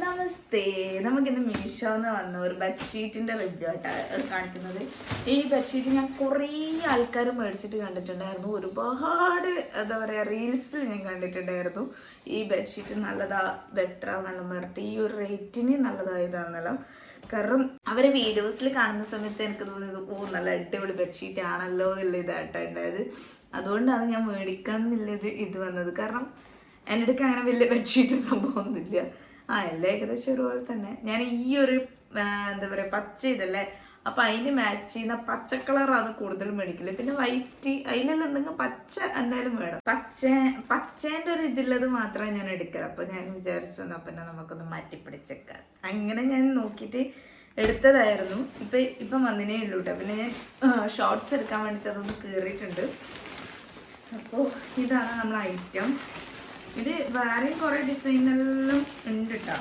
നമസ്തേ. നമുക്കിന്ന് മീഷോന്ന് വന്ന ഒരു ബെഡ്ഷീറ്റിന്റെ റിവ്യൂ ആയിട്ടാണ് കാണിക്കുന്നത്. ഈ ബെഡ്ഷീറ്റ് ഞാൻ കുറേ ആൾക്കാർ മേടിച്ചിട്ട് കണ്ടിട്ടുണ്ടായിരുന്നു. ഒരുപാട് എന്താ പറയുക റീൽസ് ഞാൻ കണ്ടിട്ടുണ്ടായിരുന്നു. ഈ ബെഡ്ഷീറ്റ് നല്ലതാ, ബെറ്ററാ നല്ല പറഞ്ഞിട്ട് ഈ ഒരു റേറ്റിന് നല്ലതായതാണെന്നല്ല. കാരണം അവരെ വീഡിയോസിൽ കാണുന്ന സമയത്ത് എനിക്ക് തോന്നിയത് നല്ല അടിപൊളി ബെഡ്ഷീറ്റ് ആണല്ലോ എന്നുള്ള ഇതായിട്ടാണ് ഉണ്ടായത്. അതുകൊണ്ടാണ് ഞാൻ മേടിക്കണം എന്നുള്ളത് ഇത് വന്നത്. കാരണം എൻ്റെ അടുക്ക് അങ്ങനെ വലിയ ബെഡ്ഷീറ്റ് സംഭവമൊന്നുമില്ല. എല്ലാം ഏകദേശം ഒരുപോലെ തന്നെ. ഞാൻ ഈ ഒരു എന്താ പറയുക പച്ച ഇതല്ലേ, അപ്പം അതിന് മാച്ച് ചെയ്യുന്ന പച്ച കളറാണ് കൂടുതലും മേടിക്കില്ല. പിന്നെ വൈറ്റ് അതിലെല്ലാം എന്തെങ്കിലും പച്ച എന്തായാലും വേണം. പച്ചേൻ്റെ ഒരു ഇതിലുള്ളത് മാത്രമേ ഞാൻ എടുക്കല. അപ്പം ഞാൻ വിചാരിച്ചു എന്നാൽ പിന്നെ നമുക്കൊന്ന് മാറ്റിപ്പിടിച്ചേക്കാം. അങ്ങനെ ഞാൻ നോക്കിയിട്ട് എടുത്തതായിരുന്നു. ഇപ്പം വന്നിനേ ഉള്ളൂ കേട്ടോ. പിന്നെ ഞാൻ ഷോർട്സ് എടുക്കാൻ വേണ്ടിയിട്ട് അതൊന്ന് കയറിയിട്ടുണ്ട്. അപ്പോൾ ഇതാണ് നമ്മളെ ഐറ്റം. ഇത് വേറെയും കുറേ ഡിസൈനെല്ലാം ഉണ്ട് കേട്ടോ.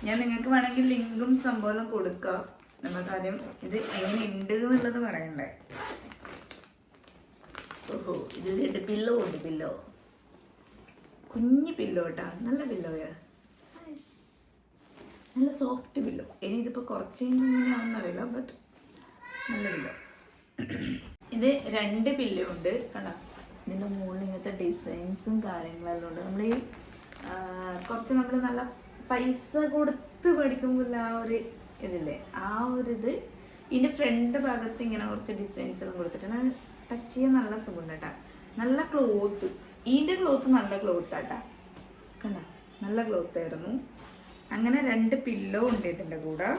ഞാൻ നിങ്ങൾക്ക് വേണമെങ്കിൽ ലിങ്കും സംഭവം കൊടുക്കാം. നമുക്ക് ആദ്യം ഇത് എങ്ങനെ ഉണ്ട് എന്നുള്ളത് പറയണ്ടേ. ഓഹോ, ഇത് പില്ലോ ഉണ്ട്. പില്ലോ കുഞ്ഞു പില്ലോ കേട്ടോ. നല്ല പില്ലോയാ, നല്ല സോഫ്റ്റ് പില്ലോ. ഇനി ഇതിപ്പോൾ കുറച്ച് എങ്ങനെയാണെന്നറിയില്ല, ബട്ട് നല്ല പില്ലോ. ഇത് 2 പില്ലോ ഉണ്ട് കണ്ടോ. ഇതിൻ്റെ മുകളിൽ ഇങ്ങനത്തെ ഡിസൈൻസും കാര്യങ്ങളെല്ലാം ഉണ്ട്. നമ്മൾ ഈ കുറച്ച് നമ്മൾ നല്ല പൈസ കൊടുത്ത് മേടിക്കുമ്പോൾ ആ ഒരു ഇതില്ലേ, ആ ഒരു ഇത് ഇതിൻ്റെ ഫ്രണ്ട് ഭാഗത്ത് ഇങ്ങനെ കുറച്ച് ഡിസൈൻസും കൊടുത്തിട്ടുണ്ട്. ടച്ച് ചെയ്യാൻ നല്ല സുഖമുണ്ട് കേട്ടോ. നല്ല ക്ലോത്ത്, ഇതിൻ്റെ ക്ലോത്ത് നല്ല ക്ലോത്താട്ടാ കണ്ട, നല്ല ക്ലോത്തായിരുന്നു. അങ്ങനെ 2 പില്ലോ ഉണ്ട് ഇതിൻ്റെ കൂടെ.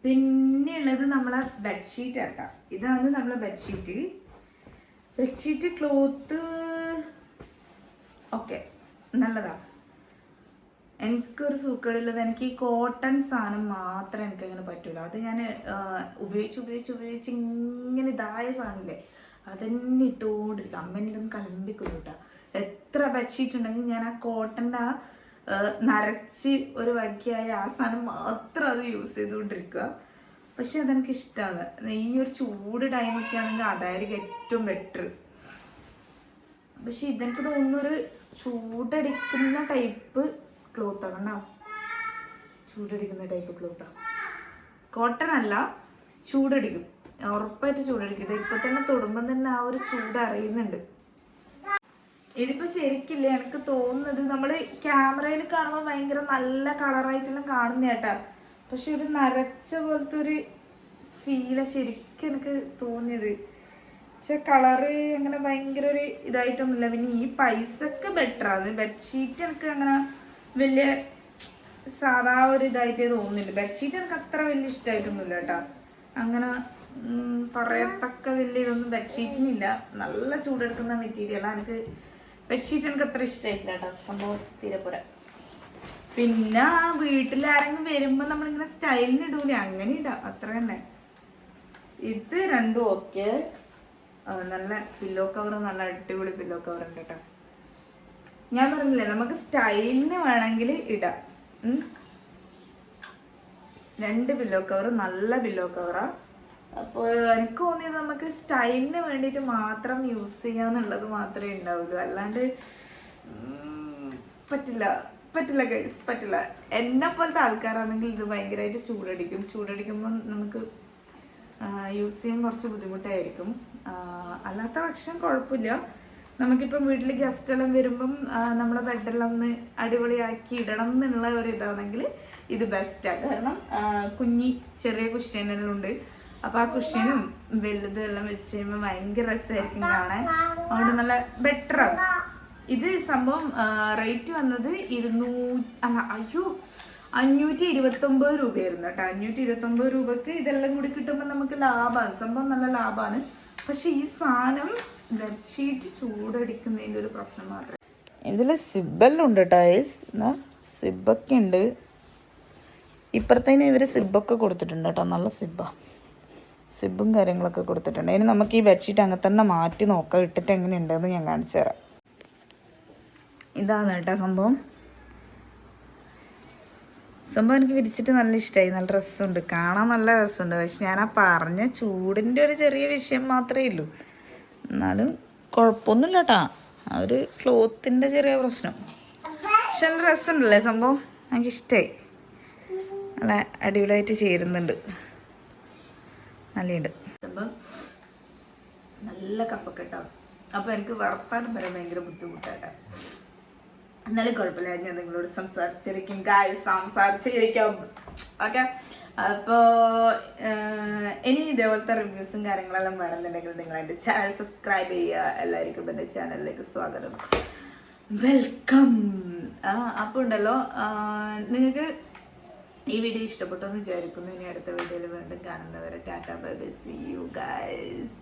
പിന്നെ ഉള്ളത് നമ്മളെ ബെഡ്ഷീറ്റ് ആട്ടാ. ഇതാണ് നമ്മളെ ബെഡ്ഷീറ്റ്. ക്ലോത്ത് ഓക്കെ നല്ലതാ. എനിക്കൊരു സൂക്കേടുള്ളത്, എനിക്ക് ഈ കോട്ടൺ സാധനം മാത്രമേ എനിക്കങ്ങനെ പറ്റൂല. അത് ഞാൻ ഉപയോഗിച്ച് ഇങ്ങനെ ഇതായ സാധനമില്ലേ, അതെന്നെ ഇട്ടുകൊണ്ടിരിക്കും. അമ്മേനൊന്നും കലമ്പിക്കൊള്ളു കേട്ടോ. എത്ര ബെഡ്ഷീറ്റ് ഉണ്ടെങ്കിൽ ഞാൻ ആ കോട്ടൻ്റെ നരച്ച് ഒരു വകിയായ ആ സാധനം മാത്രം അത് യൂസ് ചെയ്തുകൊണ്ടിരിക്കുക. പക്ഷെ അതെനിക്ക് ഇഷ്ടമാണ്. ഈ ഒരു ചൂട് ടൈമൊക്കെ ആണെങ്കിൽ അതായിരിക്കും ഏറ്റവും ബെറ്റർ. പക്ഷെ ഇതെനിക്ക് തോന്നുന്നൊരു ചൂടടിക്കുന്ന ടൈപ്പ് ക്ലോത്താണ് കണ്ടോ. ചൂടടിക്കുന്ന ടൈപ്പ് ക്ലോത്താണ്. കോട്ടൺ അല്ല, ചൂടടിക്കും, ഉറപ്പായിട്ട് ചൂടടിക്കും. ഇത് ഇപ്പം തന്നെ തൊടുമ്പം തന്നെ ആ ഒരു ചൂട് അറിയുന്നുണ്ട്. ഇതിപ്പോൾ ശരിക്കില്ല, എനിക്ക് തോന്നുന്നത് നമ്മൾ ക്യാമറയിൽ കാണുമ്പോൾ ഭയങ്കര നല്ല കളറായിട്ടെല്ലാം കാണുന്ന കേട്ടാ. പക്ഷെ ഒരു നരച്ച പോലത്തെ ഒരു ഫീലാണ് ശരിക്കും എനിക്ക് തോന്നിയത്. പക്ഷെ കളറ് അങ്ങനെ ഭയങ്കര ഒരു ഇതായിട്ടൊന്നുമില്ല. പിന്നെ ഈ പൈസക്ക് ബെറ്ററാണ്. ബെഡ്ഷീറ്റ് എനിക്ക് അങ്ങനെ വലിയ സാധാ ഒരു ഇതായിട്ടേ തോന്നുന്നില്ല. ബെഡ്ഷീറ്റ് എനിക്ക് അത്ര വലിയ ഇഷ്ടമായിട്ടൊന്നുമില്ല കേട്ടോ. അങ്ങനെ പറയത്തക്ക വലിയ ഇതൊന്നും ബെഡ്ഷീറ്റിനില്ല. നല്ല ചൂടെടുക്കുന്ന മെറ്റീരിയലാണ്. എനിക്ക് ബെഡ്ഷീറ്റ് എനിക്ക് അത്ര ഇഷ്ടമായിട്ടില്ല കേട്ടോ. സംഭവം തീരെ പോരാ. പിന്നെ വീട്ടിലാരെങ്കിലും വരുമ്പോൾ നമ്മളിങ്ങനെ സ്റ്റൈലിന് ഇടൂലേ, അങ്ങനെ ഇടാം, അത്ര തന്നെ. ഇത് 2 ഓക്കെ. നല്ല പില്ലോ കവർ, നല്ല അടിപൊളി പില്ലോ കവർ ഉണ്ട് കേട്ടോ. ഞാൻ പറഞ്ഞില്ലേ നമുക്ക് സ്റ്റൈലിന് വേണമെങ്കിൽ ഇടാം. 2 പില്ലോ കവർ, നല്ല പില്ലോ കവറാ. അപ്പോൾ എനിക്ക് തോന്നിയത് നമുക്ക് സ്റ്റൈലിന് വേണ്ടിയിട്ട് മാത്രം യൂസ് ചെയ്യാന്നുള്ളത് മാത്രമേ ഉണ്ടാവുള്ളൂ. അല്ലാണ്ട് പറ്റില്ല ഗൈസ്, പറ്റില്ല. എന്നെ പോലത്തെ ആൾക്കാരാണെങ്കിൽ ഇത് ഭയങ്കരമായിട്ട് ചൂടടിക്കുമ്പോൾ നമുക്ക് യൂസ് ചെയ്യാൻ കുറച്ച് ബുദ്ധിമുട്ടായിരിക്കും. അല്ലാത്ത പക്ഷം കുഴപ്പമില്ല. നമുക്കിപ്പം വീട്ടിൽ ഗസ്റ്റെല്ലാം വരുമ്പം നമ്മളെ ബെഡെല്ലാം ഒന്ന് അടിപൊളിയാക്കി ഇടണം എന്നുള്ള ഒരു ഇതാണെങ്കിൽ ഇത് ബെസ്റ്റാണ്. കാരണം ചെറിയ കുഷ്യനെല്ലാം ഉണ്ട്. അപ്പോൾ ആ കുഷ്യനും വലുതും എല്ലാം വെച്ച് കഴിയുമ്പോൾ ഭയങ്കര രസമായിരിക്കും കാണാൻ. അതുകൊണ്ട് നല്ല ബെറ്ററാണ്. ഇത് സംഭവം റേറ്റ് വന്നത് 529 രൂപയായിരുന്നു കേട്ടോ. 529 രൂപക്ക് ഇതെല്ലാം കൂടി കിട്ടുമ്പോൾ നമുക്ക് ലാഭമാണ്. സംഭവം നല്ല ലാഭമാണ്. പക്ഷെ ഈ സാധനം ബെഡ്ഷീറ്റ് ചൂടടിക്കുന്നതിൻ്റെ ഒരു പ്രശ്നം മാത്രമേ. ഇതിൽ സിബെല്ലാം ഉണ്ട് കേട്ടോ. സിബൊക്കെ ഉണ്ട്. ഇപ്പുറത്തേന് ഇവർ സിബൊക്കെ കൊടുത്തിട്ടുണ്ട് കേട്ടോ. നല്ല സിബും കാര്യങ്ങളൊക്കെ കൊടുത്തിട്ടുണ്ട്. ഇനി നമുക്ക് ഈ ബെഡ്ഷീറ്റ് അങ്ങനെ തന്നെ മാറ്റി നോക്കാം, ഇട്ടിട്ട് എങ്ങനെയുണ്ടെന്ന് ഞാൻ കാണിച്ചു തരാം. ഇതാണ് കേട്ടോ സംഭവം എനിക്ക് വിരിച്ചിട്ട് നല്ല ഇഷ്ടമായി. നല്ല രസമുണ്ട്, കാണാൻ നല്ല രസമുണ്ട്. പക്ഷെ ഞാൻ ആ പറഞ്ഞ ചൂടിൻ്റെ ഒരു ചെറിയ വിഷയം മാത്രമേ ഉള്ളൂ. എന്നാലും കുഴപ്പമൊന്നുമില്ല കേട്ടോ. ആ ഒരു ക്ലോത്തിൻ്റെ ചെറിയ പ്രശ്നം. പക്ഷെ നല്ല രസമുണ്ടല്ലേ സംഭവം, എനിക്കിഷ്ടമായി. നല്ല അടിപൊളിയായിട്ട് ചേരുന്നുണ്ട്, നല്ലുണ്ട് സംഭവം. നല്ല കഫക്കെട്ടാണ്, അപ്പോൾ എനിക്ക് വർത്താനം വരാൻ ഭയങ്കര ബുദ്ധിമുട്ടായിട്ടാ. എന്നാലും കുഴപ്പമില്ല, ഞാൻ നിങ്ങളോട് സംസാരിച്ചിരിക്കും ഓക്കെ. അപ്പോൾ ഇനി ഇതേപോലത്തെ റിവ്യൂസും കാര്യങ്ങളെല്ലാം വേണമെന്നുണ്ടെങ്കിൽ നിങ്ങൾ എൻ്റെ ചാനൽ സബ്സ്ക്രൈബ് ചെയ്യുക. എല്ലാവർക്കും എൻ്റെ ചാനലിലേക്ക് സ്വാഗതം, വെൽക്കം. അപ്പോൾ ഉണ്ടല്ലോ, നിങ്ങൾക്ക് ഈ വീഡിയോ ഇഷ്ടപ്പെട്ടു എന്ന് വിചാരിക്കുന്നു. ഇനി അടുത്ത വീഡിയോയിൽ വീണ്ടും കാണുന്നവരെ ta-ta bye bye, see you guys.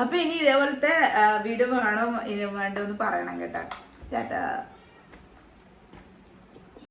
അപ്പോൾ ഇനി ഇതേപോലത്തെ വീഡിയോ വേണോ ഇനി വേണ്ടോ എന്ന് പറയണം കേട്ടോ. ടാറ്റാ.